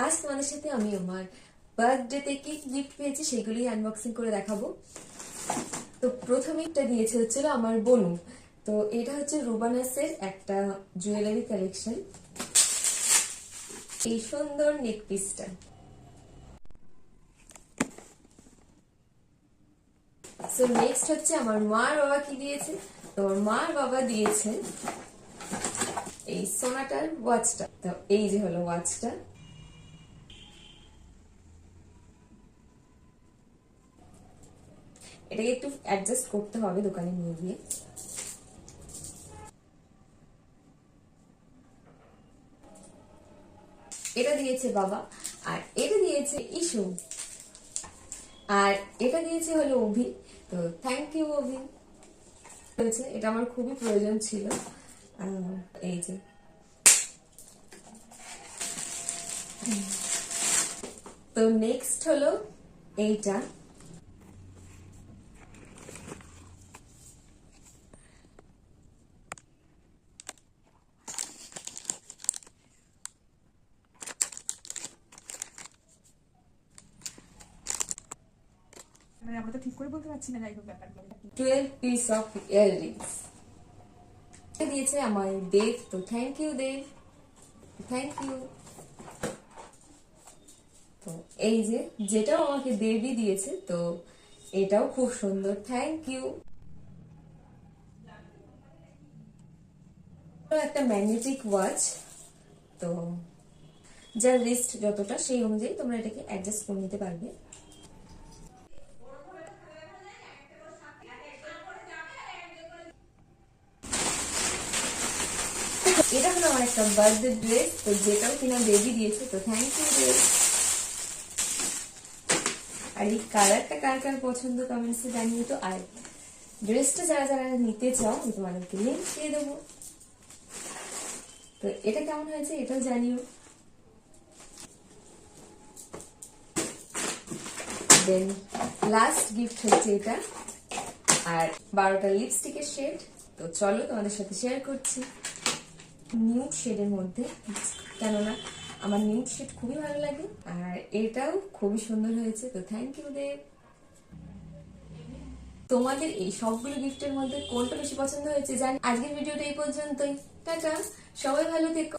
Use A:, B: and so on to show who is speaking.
A: আজ তোমাদের সাথে আমি আমার বার্থডেতে কি গিফট পেয়েছি সেগুলি আনবক্সিং করে দেখাবো। তো প্রথমে একটা দিয়েছে হচ্ছিল আমার বোনু। তো এটা হচ্ছে রুবানাসের একটা জুয়েলারি কালেকশন, এই সুন্দর নেক পিসটা। সো নেক্সট হচ্ছে আমার মা আর বাবা কি দিয়েছে। তো আমার মা আর বাবা দিয়েছে এই সোনাটার ওয়াচটা। তো এই যে হলো ওয়াচটা। এটাকে একটু অ্যাডজাস্ট করতে হবে দোকানে নিয়ে গিয়ে। এটা দিয়েছে বাবা, আর এটা দিয়েছে ইস্যু, আর এটা দিয়েছে হলো অভি। তো থ্যাংক ইউ অভি। এটা আমার খুবই প্রয়োজন ছিল। এই যে তো নেক্সট হলো এইটা।
B: আমরা তো ঠিক করে বলতে পারছি না, যাই হোক ব্যাপারগুলো
A: 12 পিস অফ ইয়াররিংস দিয়েছে আমার দেব। তো thank you Dev, thank you. তো এই যে যেটাও আমাকে দেবই দিয়েছে, তো এটাও খুব সুন্দর, থ্যাংক ইউ। একটা ম্যাগনেটিক ওয়াচ। তো যার রিস্ট যতটা সেই অনুযায়ী তোমরা এটাকে অ্যাডজাস্ট করে নিতে পারবে। এটা হলো আমার একটা বার্থডে ড্রেস, তো যেটাও কিনা বেবি দিয়েছে। তো থ্যাংক ইউ ড্রেস। আর এই কালারটা কার কার পছন্দ কমেন্টসে জানিয়ে তো। আর ড্রেসটা যারা যারা নিতে চাও আমি তোমাদেরকে লিঙ্ক দিয়ে দেবো। তো এটা কেমন হয়েছে এটাও জানিও। দেন লাস্ট গিফট হচ্ছে এটা, আর 12টা লিপস্টিকের শেড। তো চলো তোমাদের সাথে শেয়ার করছি। নিউড শেডের মধ্যে, কেননা আমার নিউড শেড খুবই ভালো লাগে, আর এটাও খুবই সুন্দর হয়েছে। তো থ্যাংক ইউ দেব। তোমাদের এই সবগুলো গিফটের মধ্যে কোনটা বেশি পছন্দ হয়েছে জানি। আজকের ভিডিওটা এই পর্যন্তই। টাটা, সবাই ভালো থেকো।